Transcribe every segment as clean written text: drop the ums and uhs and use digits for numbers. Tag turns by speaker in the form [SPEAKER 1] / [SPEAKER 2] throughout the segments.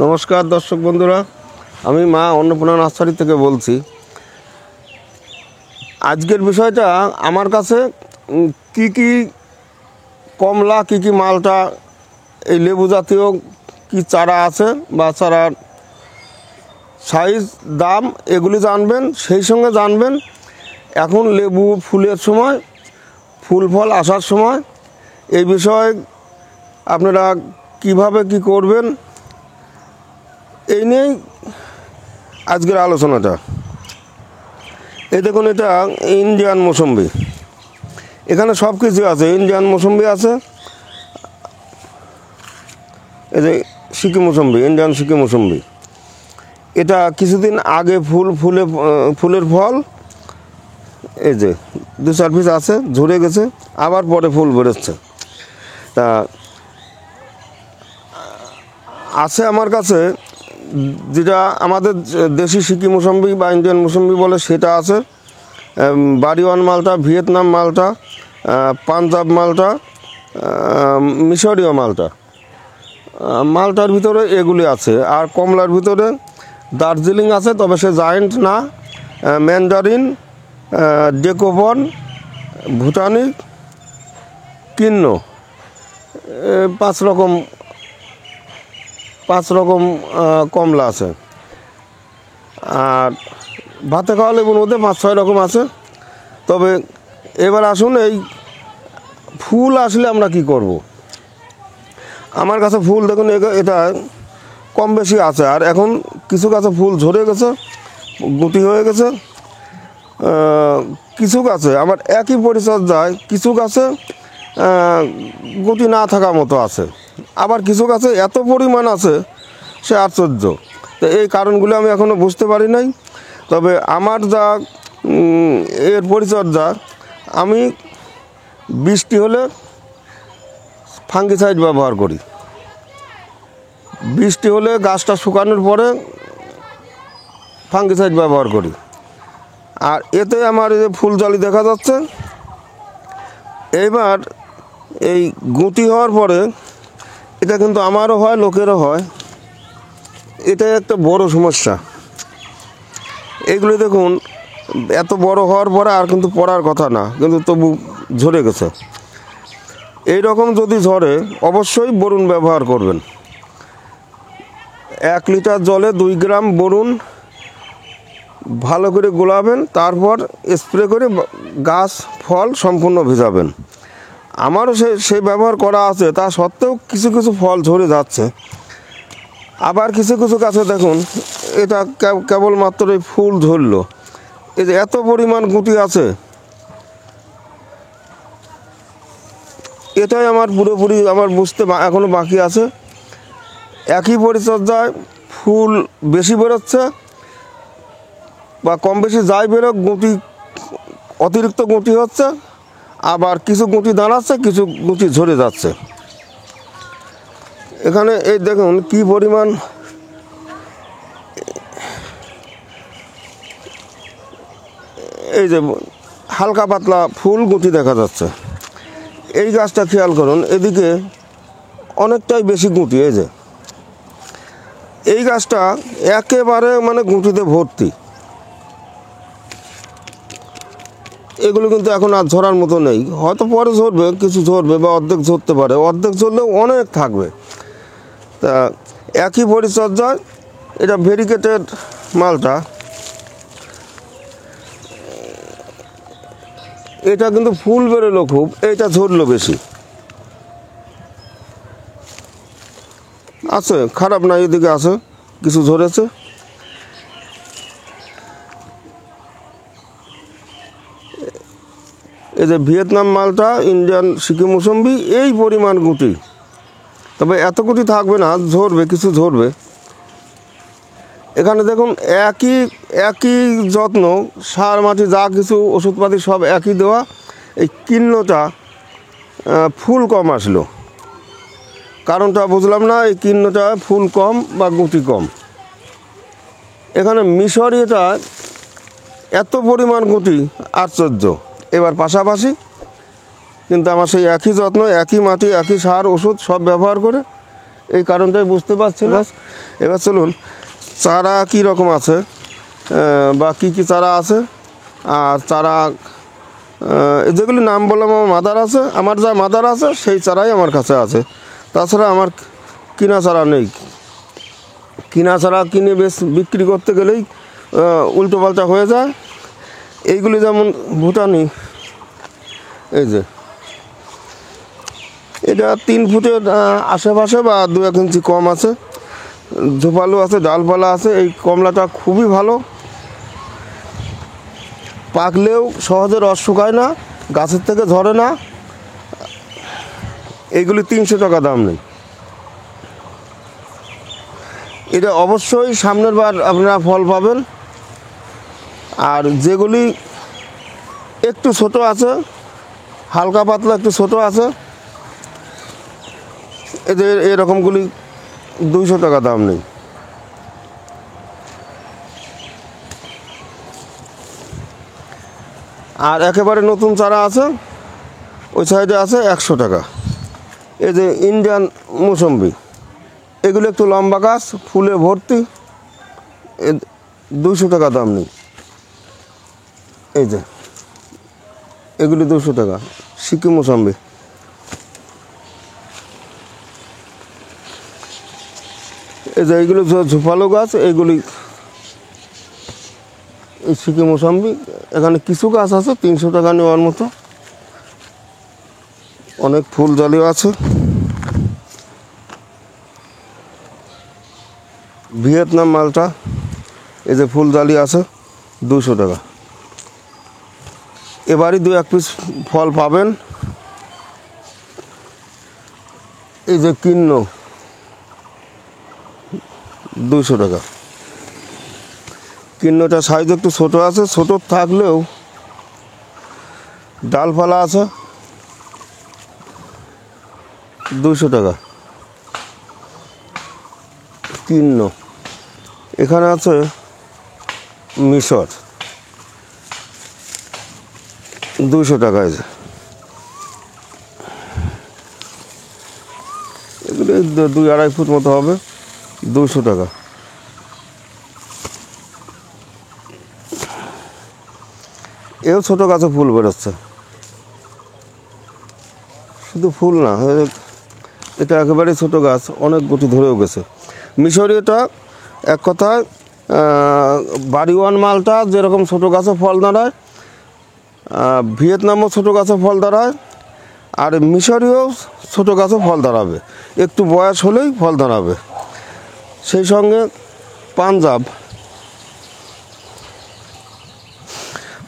[SPEAKER 1] নমস্কার দর্শক বন্ধুরা, আমি মা অন্নপূর্ণা নার্সারি থেকে বলছি। আজকের বিষয়টা আমার কাছে কি কি কমলা, কি কি মালটা, এই লেবু জাতীয় কি চারা আছে বা চারার সাইজ, দাম এগুলি জানবেন। সেই সঙ্গে জানবেন এখন লেবু ফুলের সময়, ফুল ফল আসার সময় এই বিষয়ে আপনারা কিভাবে কি করবেন, এই নিয়েই আজকের আলোচনাটা। এই দেখুন, এটা ইন্ডিয়ান মৌসুম্বি। এখানে সব কিছু আছে। ইন্ডিয়ান মৌসুম্বি আছে, এই যে সিকি মৌসুম্বি, ইন্ডিয়ান সিকি মৌসুম্বি। এটা কিছুদিন আগে ফুলের ফল এই যে 2-4 পিস আছে, ঝরে গেছে, আবার পরে ফুল বেরোচ্ছে। তা আছে আমার কাছে যেটা আমাদের দেশি সিকি মৌসুম্বি বা ইন্ডিয়ান মৌসুম্বি বলে, সেটা আছে। বাড়িওয়ান মালটা, ভিয়েতনাম মালটা, পাঞ্জাব মালটা, মিশরীয় মালটা। মালটার ভিতরে এগুলি আছে। আর কমলার ভিতরে দার্জিলিং আছে, তবে সে জায়েন্ট না, ম্যান্ডারিন, ডেকোবন, ভুটানি, কিন্ন, 5 রকম কমলা আছে। আর ভাতে খাওয়া লেবুর মধ্যে 5-6 রকম আছে। তবে এবার আসুন, এই ফুল আসলে আমরা কি করব। আমার কাছে ফুল দেখুন, এটা কম বেশি আছে। আর এখন কিছু গাছে ফুল ঝরে গেছে, গুটি হয়ে গেছে। কিছু গাছে আমার একই পরিচর্যায় কিছু গাছে গুটি না থাকার মতো আছে, আবার কিছু গাছে এত পরিমাণ আছে সে আশ্চর্য। তো এই কারণগুলো আমি এখনও বুঝতে পারি নাই। তবে আমার যা এর পরিচর্যা, আমি বৃষ্টি হলে ফাঙ্গিসাইড ব্যবহার করি। বৃষ্টি হলে গাছটা শুকানোর পরে ফাঙ্গিসাইড ব্যবহার করি। আর এতে আমার এই যে ফুলজালি দেখা যাচ্ছে। এইবার এই গুটি হওয়ার পরে এটা কিন্তু আমারও হয়, লোকেরও হয়। এটাই একটা বড় সমস্যা। এইগুলো দেখুন, এত বড় হওয়ার পরে আর কিন্তু পড়ার কথা না, কিন্তু তবু ঝরে গেছে। এই রকম যদি ঝরে, অবশ্যই বোরন ব্যবহার করবেন। 1 লিটার জলে 2 গ্রাম বোরন ভালো করে গোলাবেন, তারপর স্প্রে করে গাছ ফল সম্পূর্ণ ভিজাবেন। আমারও সেই ব্যবহার করা আছে। তা সত্ত্বেও কিছু কিছু ফল ঝরে যাচ্ছে। আবার কিছু কিছু গাছে দেখুন, এটা কেবলমাত্রই ফুল ধরলো, এই যে এত পরিমাণ গুটি আছে। এটাই আমার পুরোপুরি আমার বুঝতে এখনও বাকি আছে। একই পরিচর্যায় ফুল বেশি বেরোচ্ছে বা কম বেশি যাই বেরোক, গুটি অতিরিক্ত গুটি হচ্ছে, আবার কিছু গুটি দাঁড়াচ্ছে, কিছু গুটি ঝরে যাচ্ছে। এখানে এই দেখুন কি পরিমাণ, এই যে হালকা পাতলা ফুল গুটি দেখা যাচ্ছে। এই গাছটা খেয়াল করুন, এদিকে অনেকটাই বেশি গুটি। এই যে এই গাছটা একেবারে মানে গুটিতে ভর্তি। এগুলো কিন্তু এখন আর ঝরার মতো নেই। হয়তো পরে ঝরবে, কিছু ঝরবে বা অর্ধেক ঝরতে পারে, অর্ধেক ঝরলেও অনেক থাকবে। তা একই পরিচর্যায় এটা ভেরিকেটেড মালটা, এটা কিন্তু ফুল বেরোলো খুব, এইটা ঝরলো বেশি। আছে, খারাপ না, এদিকে আছে, কিছু ঝরেছে। এই যে ভিয়েতনাম মালটা, ইন্ডিয়ান সিকি মৌসুম্বি, এই পরিমাণ গুটি। তবে এত গুটি থাকবে না, ঝরবে, কিছু ঝরবে। এখানে দেখুন একই যত্ন, সার মাটি যা কিছু ওষুধপাতি সব একই দেওয়া। এই কিন্নটা ফুল কম আসলো, কারণটা বুঝলাম না। এই কিন্নটা ফুল কম বা গুটি কম। এখানে মিশরীয়টা এত পরিমাণ গুটি, আশ্চর্য। এবার পাশাপাশি কিন্তু আমার সেই একই যত্ন, একই মাটি, একই সার ওষুধ সব ব্যবহার করে এই কারণটাই বুঝতে পারছি না। এবার চলুন চারা কী রকম আছে বা কী কী চারা আছে, আর চারা যেগুলি নাম বললাম আমার মাদার আছে, আমার যা মাদার আছে সেই চারাই আমার কাছে আছে। তাছাড়া আমার কিনা চারা নেই। কিনা চারা কিনে বেশ বিক্রি করতে গেলেই উল্টোপাল্টা হয়ে যায়। এইগুলি যেমন ভুটানি, এই যে এটা 3 ফুটের আশেপাশে বা 2-1 ইঞ্চি কম আছে, ঝোপালো আছে, ডালপালা আছে। এই কমলাটা খুবই ভালো, পাকলেও সহজে রস শুকায় না, গাছের থেকে ঝরে না। এইগুলি 300 টাকা দাম নেই। এটা অবশ্যই সামনের বার আপনারা ফল পাবেন। আর যেগুলি একটু ছোট আছে, হালকা পাতলা একটু ছোট আছে, এদের এরকমগুলি 200 টাকা দাম নেই। আর একেবারে নতুন চারা আছে ওই সাইডে আছে 100 টাকা। এই যে ইন্ডিয়ান মৌসম্বি, এগুলো একটু লম্বা গাছ, ফুলে ভর্তি, 200 টাকা দাম নেই। এই যে এগুলি 200 টাকা, সিকিম মৌসম্বি। এই যে এইগুলো ঝোপালো গাছ, এইগুলি এই সিকিম মৌসম্বি। এখানে কিছু গাছ আছে 300 টাকা নেওয়ার মতো, অনেক ফুল জালিও আছে। ভিয়েতনাম মালটা, এই যে ফুল জালি আছে 200 টাকা। এবারই 2-1 পিস ফল পাবেন। এই যে কিন্ন 200 টাকা। কিন্নটা সাইজ একটু ছোটো আছে, ছোটো থাকলেও ডালপালা আছে, 200 টাকা কিন্ন। এখানে আছে মিশর, 200 টাকা। এই যে এগুলো 2-2.5 ফুট মতো হবে, 200 টাকা। এও ছোটো গাছে ফুল বেরোচ্ছে, শুধু ফুল না, এটা একেবারে ছোটো গাছ, অনেক গুটি ধরেও গেছে। মিশরীয়টা এক কথায় বাড়িওয়ান মালটা যেরকম ছোটো গাছে ফল দাঁড়ায়, ভিয়েতনামও ছোটো গাছে ফল দাঁড়ায়, আর মিশরীয় ছোটো গাছে ফল দাঁড়াবে, একটু বয়স হলেই ফল দাঁড়াবে। সেই সঙ্গে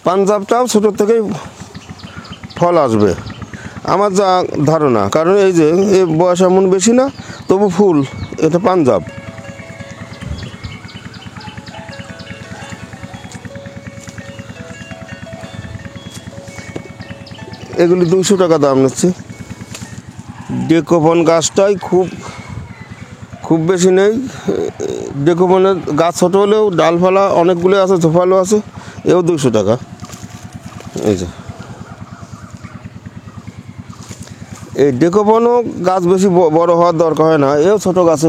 [SPEAKER 1] পাঞ্জাবটাও ছোটো থেকেই ফল আসবে আমার যা ধারণা। কারণ এই যে এর বয়স এমন বেশি না, তবু ফুল, এটা পাঞ্জাব। এগুলি 200 টাকা দাম নিচ্ছে। ডেকোপন গাছটাই খুব বেশি নেই। ডেকোপনের গাছ ছোটো হলেও ডালপালা অনেকগুলো আছে, ঝোপালো আছে, এও 200 টাকা। এই যে এই ডেকোপনও গাছ বেশি বড় হওয়ার দরকার হয় না, এও ছোটো গাছে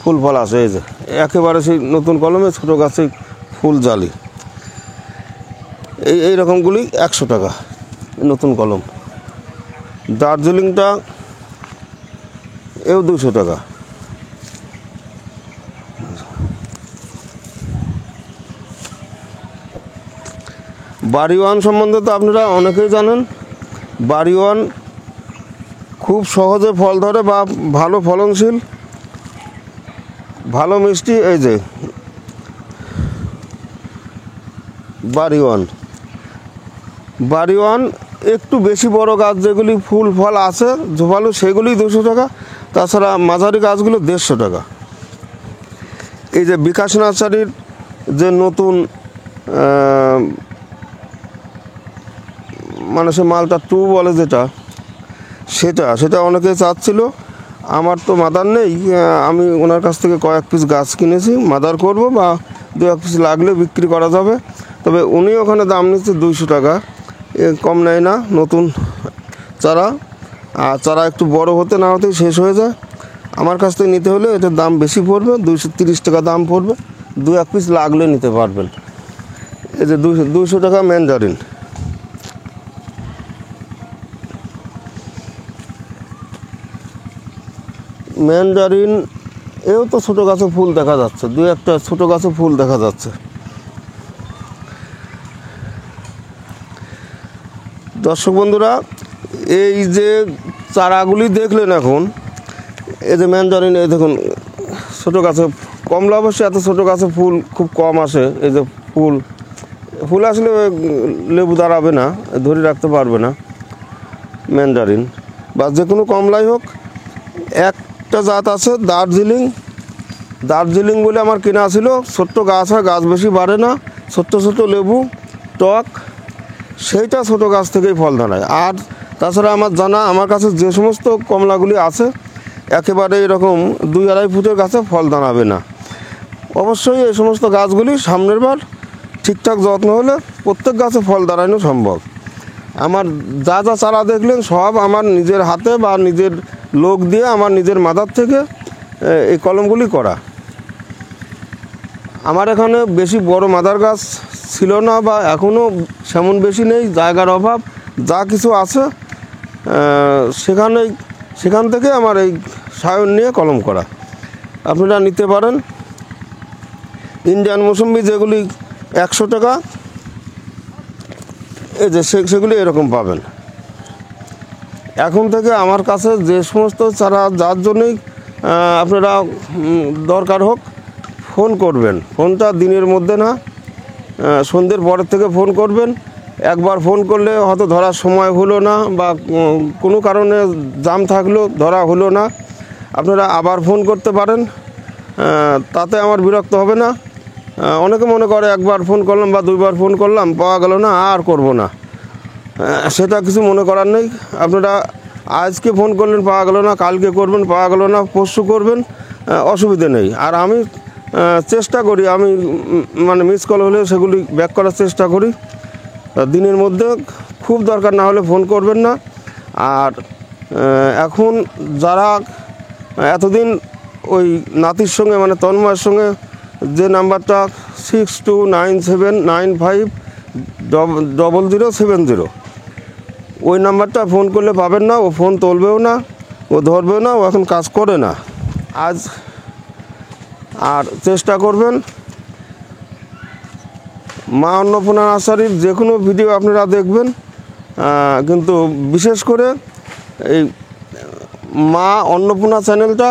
[SPEAKER 1] ফুল ফল আসে। এই যে একেবারে সেই নতুন কলমে ছোটো গাছে ফুল জালি, এই রকমগুলি 100 টাকা নতুন কলম। দার্জিলিংটা এও 200 টাকা। বাড়িওয়ান সম্বন্ধে তো আপনারা অনেকেই জানেন। বাড়িওয়ান খুব সহজে ফল ধরে বা ভালো ফলনশীল, ভালো মিষ্টি। এই যে বাড়িওয়ান একটু বেশি বড় গাছ যেগুলি ফুল ফল আছে ঝোপালো, সেগুলি 200 টাকা। তাছাড়া মাঝারি গাছগুলো 150 টাকা। এই যে বিকাশ নার্সারির যে নতুন মানে সে মালটা 2 বলে যেটা, সেটা অনেকে চাচ্ছিল। আমার তো মাদার নেই, আমি ওনার কাছ থেকে কয়েক পিস গাছ কিনেছি, মাদার করব বা 2-1 পিস লাগলে বিক্রি করা যাবে। তবে উনি ওখানে দাম নিচ্ছে 200 টাকা, কম নেয় না। নতুন চারা, আর চারা একটু বড় হতে না হতেই শেষ হয়ে যায়। আমার কাছ থেকে নিতে হলে এটার দাম বেশি পড়বে, 230 টাকা দাম পড়বে। 2-1 পিস লাগলে নিতে পারবেন। এই যে 200 টাকা ম্যানজারিন। ম্যানজারিন এও তো ছোটো গাছে ফুল দেখা যাচ্ছে, 2-1টা ছোটো গাছে ফুল দেখা যাচ্ছে। দর্শক বন্ধুরা, এই যে চারাগুলি দেখলেন এখন, এই যে ম্যানজারিন, এই দেখুন ছোটো গাছে, কমলা অবশ্যই এত ছোটো গাছে ফুল খুব কম আসে। এই যে ফুল আসলে লেবু দাঁড়াবে না, ধরে রাখতে পারবে না ম্যানজারিন বা যে কোনো কমলাই হোক। একটা জাত আছে দার্জিলিং বলে আমার কেনা ছিল। ছোট্ট গাছ হয়, গাছ বেশি বাড়ে না, ছোট্ট ছোট্ট লেবু, টক, সেইটা ছোটো গাছ থেকেই ফল দাঁড়ায়। আর তাছাড়া আমার জানা, আমার কাছে যে সমস্ত কমলাগুলি আছে একেবারে এরকম 2-2.5 ফুটের গাছে ফল দাঁড়াবে না। অবশ্যই এই সমস্ত গাছগুলি সামনের বার ঠিকঠাক যত্ন হলে প্রত্যেক গাছে ফল দাঁড়ানো সম্ভব। আমার যা যা চারা দেখলেন সব আমার নিজের হাতে বা নিজের লোক দিয়ে আমার নিজের মাদার থেকে এই কলমগুলি করা। আমার এখানে বেশি বড় মাদার গাছ ছিল না বা এখনও সেমন বেশি নেই, জায়গার অভাব। যা কিছু আছে সেখান থেকে আমার এই সায়ন নিয়ে কলম করা। আপনারা নিতে পারেন। ইন্ডিয়ান মৌসুম্বি যেগুলি 100 টাকা, এই যে সেগুলি এরকম পাবেন। এখন থেকে আমার কাছে যে সমস্ত চারা যার জন্যই আপনারা দরকার হোক ফোন করবেন। ফোনটা দিনের মধ্যে না, সন্ধ্যের পরের থেকে ফোন করবেন। একবার ফোন করলে হয়তো ধরার সময় হলো না বা কোনো কারণে জাম থাকলো, ধরা হলো না, আপনারা আবার ফোন করতে পারেন। তাতে আমার বিরক্ত হবে না। অনেকে মনে করে একবার ফোন করলাম বা 2বার ফোন করলাম, পাওয়া গেল না, আর করব না। সেটা কিছু মনে করার নেই। আপনারা আজকে ফোন করলেন, পাওয়া গেল না, কালকে করবেন, পাওয়া গেল না, পরশু করবেন, অসুবিধে নেই। আর আমি চেষ্টা করি, আমি মানে মিস কল হলে সেগুলি ব্যাক করার চেষ্টা করি দিনের মধ্যে। খুব দরকার না হলে ফোন করবেন না। আর এখন যারা এতদিন ওই নাতির সঙ্গে মানে তন্ময়ের সঙ্গে যে নাম্বারটা 6297950070, ওই নাম্বারটা ফোন করলে পাবেন না। ও ফোন তুলবেও না, ও ধরবেও না, ও এখন কাজ করে না আজ। আর চেষ্টা করবেন মা অন্নপূর্ণা নার্সারির যে কোনো ভিডিও আপনারা দেখবেন, কিন্তু বিশেষ করে এই মা অন্নপূর্ণা চ্যানেলটা,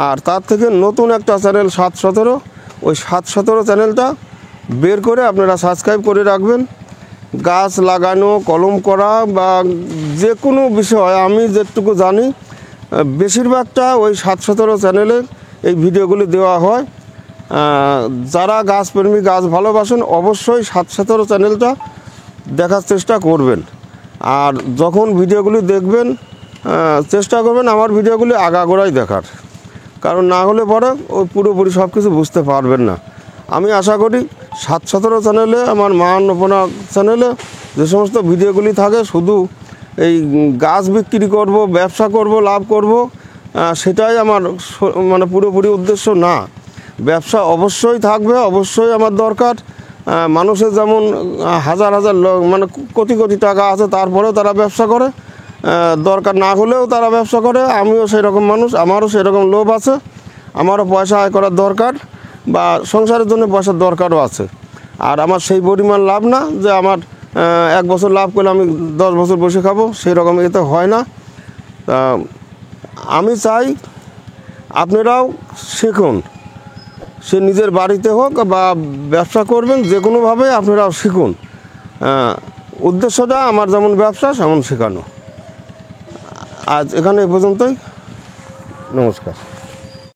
[SPEAKER 1] আর তার থেকে নতুন একটা চ্যানেল 717, ওই 717 চ্যানেলটা বের করে আপনারা সাবস্ক্রাইব করে রাখবেন। গাছ লাগানো, কলম করা বা যে কোনো বিষয় আমি যেটুকু জানি বেশিরভাগটা ওই 717 চ্যানেলে এই ভিডিওগুলি দেওয়া হয়। যারা গাছপ্রেমী, গাছ ভালোবাসেন, অবশ্যই 717 চ্যানেলটা দেখার চেষ্টা করবেন। আর যখন ভিডিওগুলি দেখবেন চেষ্টা করবেন আমার ভিডিওগুলি আগাগোড়াই দেখার, কারণ না হলে পরে ওই পুরোপুরি সব কিছু বুঝতে পারবেন না। আমি আশা করি 717 চ্যানেলে, আমার মা অন্নপূর্ণা চ্যানেলে যে সমস্ত ভিডিওগুলি থাকে শুধু এই গাছ বিক্রি করব, ব্যবসা করব, লাভ করব, সেটাই আমার মানে পুরোপুরি উদ্দেশ্য না। ব্যবসা অবশ্যই থাকবে, অবশ্যই আমার দরকার। মানুষের যেমন হাজার হাজার মানে কোটি কোটি টাকা আছে, তারপরেও তারা ব্যবসা করে, দরকার না হলেও তারা ব্যবসা করে। আমিও সেই রকম মানুষ, আমারও সেই রকম লোভ আছে, আমারও পয়সা আয় করার দরকার বা সংসারের জন্য পয়সার দরকারও আছে। আর আমার সেই পরিমাণ লাভ না যে আমার 1 বছর লাভ করলে আমি 10 বছর বসে খাবো, সেই রকম এতে হয় না। আমি চাই আপনারাও শিখুন, সে নিজের বাড়িতে হোক বা ব্যবসা করবেন, যে কোনোভাবে আপনারাও শিখুন। উদ্দেশ্যটা আমার যেমন ব্যবসা সেমন শেখানো। আজ এখানে এ পর্যন্তই। নমস্কার।